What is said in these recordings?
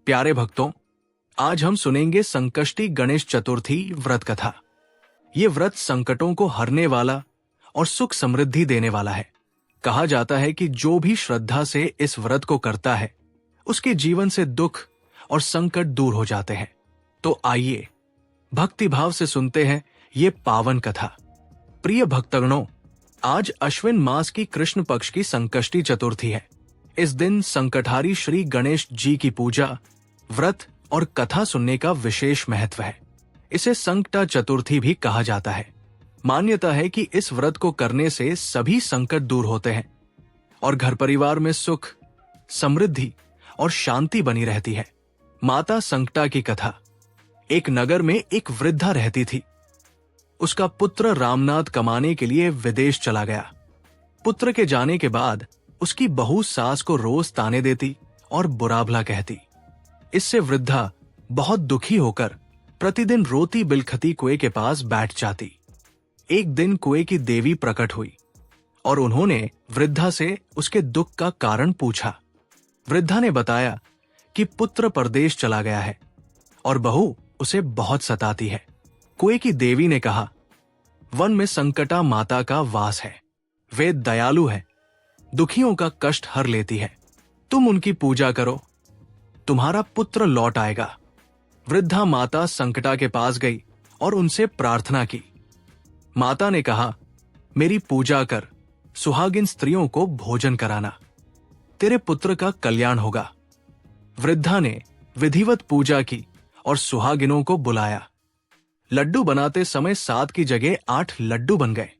प्यारे भक्तों, आज हम सुनेंगे संकष्टी गणेश चतुर्थी व्रत कथा। ये व्रत संकटों को हरने वाला और सुख समृद्धि देने वाला है। कहा जाता है कि जो भी श्रद्धा से इस व्रत को करता है, उसके जीवन से दुख और संकट दूर हो जाते हैं। तो आइए भक्ति भाव से सुनते हैं ये पावन कथा। प्रिय भक्तगणों, आज अश्विन मास की कृष्ण पक्ष की संकष्टी चतुर्थी है। इस दिन संकटहारी श्री गणेश जी की पूजा, व्रत और कथा सुनने का विशेष महत्व है। इसे संकटा चतुर्थी भी कहा जाता है। मान्यता है कि इस व्रत को करने से सभी संकट दूर होते हैं और घर परिवार में सुख, समृद्धि और शांति बनी रहती है। माता संकटा की कथा। एक नगर में एक वृद्धा रहती थी। उसका पुत्र रामनाथ कमाने के लिए विदेश चला गया। पुत्र के जाने के बाद उसकी बहू सास को रोज ताने देती और बुरा भला कहती। इससे वृद्धा बहुत दुखी होकर प्रतिदिन रोती बिलखती कुएं के पास बैठ जाती। एक दिन कुएं की देवी प्रकट हुई और उन्होंने वृद्धा से उसके दुख का कारण पूछा। वृद्धा ने बताया कि पुत्र परदेश चला गया है और बहू उसे बहुत सताती है। कुएं की देवी ने कहा, वन में संकटा माता का वास है। वे दयालु है, दुखियों का कष्ट हर लेती है। तुम उनकी पूजा करो, तुम्हारा पुत्र लौट आएगा। वृद्धा माता संकटा के पास गई और उनसे प्रार्थना की। माता ने कहा, मेरी पूजा कर, सुहागिन स्त्रियों को भोजन कराना, तेरे पुत्र का कल्याण होगा। वृद्धा ने विधिवत पूजा की और सुहागिनों को बुलाया। लड्डू बनाते समय 7 की जगह 8 लड्डू बन गए।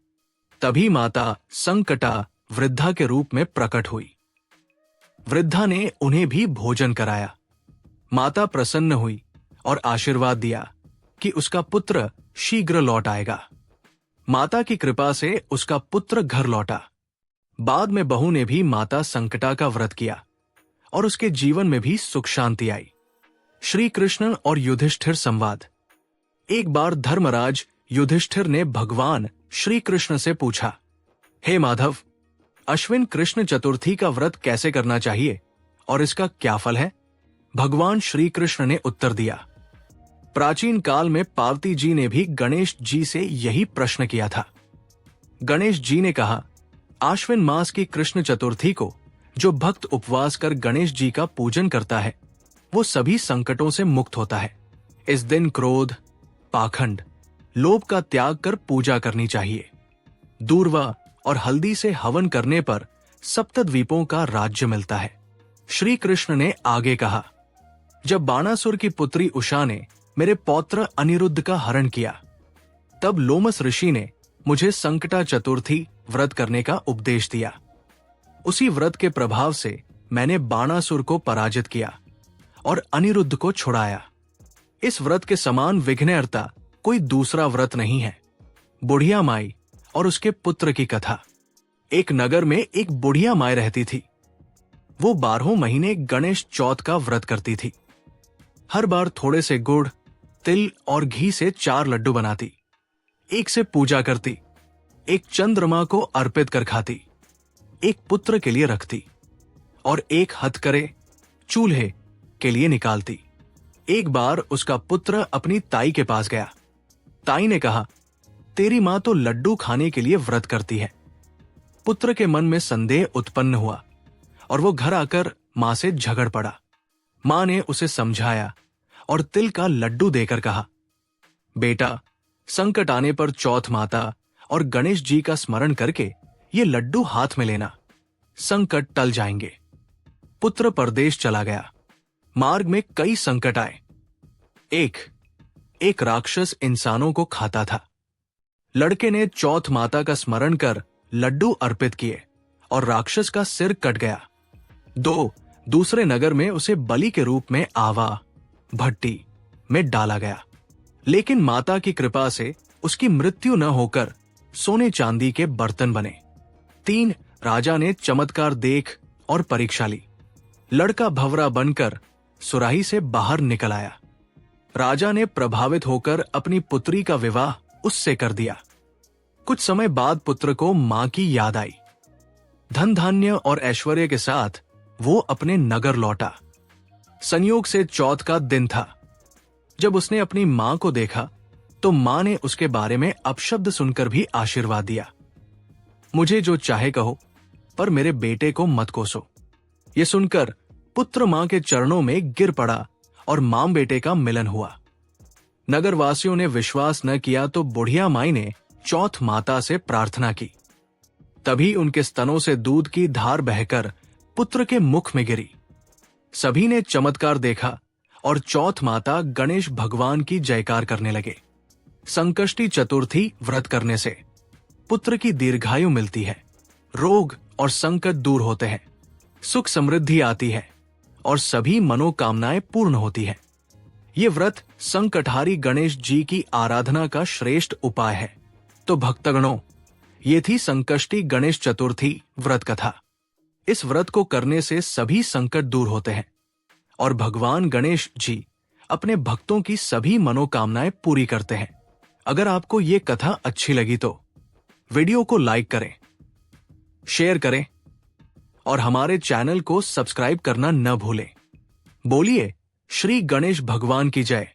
तभी माता संकटा वृद्धा के रूप में प्रकट हुई। वृद्धा ने उन्हें भी भोजन कराया। माता प्रसन्न हुई और आशीर्वाद दिया कि उसका पुत्र शीघ्र लौट आएगा। माता की कृपा से उसका पुत्र घर लौटा। बाद में बहू ने भी माता संकटा का व्रत किया और उसके जीवन में भी सुख शांति आई। श्री कृष्ण और युधिष्ठिर संवाद। एक बार धर्मराज युधिष्ठिर ने भगवान श्री कृष्ण से पूछा, हे माधव, अश्विन कृष्ण चतुर्थी का व्रत कैसे करना चाहिए और इसका क्या फल है? भगवान श्री कृष्ण ने उत्तर दिया, प्राचीन काल में पार्वती जी ने भी गणेश जी से यही प्रश्न किया था। गणेश जी ने कहा, आश्विन मास की कृष्ण चतुर्थी को जो भक्त उपवास कर गणेश जी का पूजन करता है, वो सभी संकटों से मुक्त होता है। इस दिन क्रोध, पाखंड, लोभ का त्याग कर पूजा करनी चाहिए। दूर्वा और हल्दी से हवन करने पर सप्तद्वीपों का राज्य मिलता है। श्री कृष्ण ने आगे कहा, जब बाणासुर की पुत्री उषा ने मेरे पौत्र अनिरुद्ध का हरण किया, तब लोमस ऋषि ने मुझे संकटा चतुर्थी व्रत करने का उपदेश दिया। उसी व्रत के प्रभाव से मैंने बाणासुर को पराजित किया और अनिरुद्ध को छुड़ाया। इस व्रत के समान विघ्नहर्ता कोई दूसरा व्रत नहीं है। बुढ़िया माई और उसके पुत्र की कथा। एक नगर में एक बुढ़िया माई रहती थी। वो 12 महीने गणेश चौथ का व्रत करती थी। हर बार थोड़े से गुड़, तिल और घी से 4 लड्डू बनाती। एक से पूजा करती, एक चंद्रमा को अर्पित कर खाती, एक पुत्र के लिए रखती और एक हथकरे चूल्हे के लिए निकालती। एक बार उसका पुत्र अपनी ताई के पास गया। ताई ने कहा, तेरी मां तो लड्डू खाने के लिए व्रत करती है। पुत्र के मन में संदेह उत्पन्न हुआ और वो घर आकर मां से झगड़ पड़ा। मां ने उसे समझाया और तिल का लड्डू देकर कहा, बेटा, संकट आने पर चौथ माता और गणेश जी का स्मरण करके ये लड्डू हाथ में लेना, संकट टल जाएंगे। पुत्र परदेश चला गया। मार्ग में कई संकट आए। एक राक्षस इंसानों को खाता था। लड़के ने चौथ माता का स्मरण कर लड्डू अर्पित किए और राक्षस का सिर कट गया। 2 दूसरे नगर में उसे बलि के रूप में आवा भट्टी में डाला गया, लेकिन माता की कृपा से उसकी मृत्यु न होकर सोने चांदी के बर्तन बने। 3 राजा ने चमत्कार देख और परीक्षा ली। लड़का भंवरा बनकर सुराही से बाहर निकल आया। राजा ने प्रभावित होकर अपनी पुत्री का विवाह उससे कर दिया। कुछ समय बाद पुत्र को मां की याद आई। धन धान्य और ऐश्वर्य के साथ वो अपने नगर लौटा। संयोग से चौथ का दिन था। जब उसने अपनी मां को देखा तो मां ने उसके बारे में अपशब्द सुनकर भी आशीर्वाद दिया। मुझे जो चाहे कहो, पर मेरे बेटे को मत कोसो। ये सुनकर पुत्र मां के चरणों में गिर पड़ा और मां बेटे का मिलन हुआ। नगरवासियों ने विश्वास न किया तो बुढ़िया माई ने चौथ माता से प्रार्थना की। तभी उनके स्तनों से दूध की धार बहकर पुत्र के मुख में गिरी। सभी ने चमत्कार देखा और चौथ माता गणेश भगवान की जयकार करने लगे। संकष्टी चतुर्थी व्रत करने से पुत्र की दीर्घायु मिलती है, रोग और संकट दूर होते हैं, सुख समृद्धि आती है और सभी मनोकामनाएं पूर्ण होती है। ये व्रत संकटहारी गणेश जी की आराधना का श्रेष्ठ उपाय है। तो भक्तगणों, ये थी संकष्टी गणेश चतुर्थी व्रत कथा। इस व्रत को करने से सभी संकट दूर होते हैं और भगवान गणेश जी अपने भक्तों की सभी मनोकामनाएं पूरी करते हैं। अगर आपको ये कथा अच्छी लगी तो वीडियो को लाइक करें, शेयर करें और हमारे चैनल को सब्सक्राइब करना न भूलें। बोलिए श्री गणेश भगवान की जय।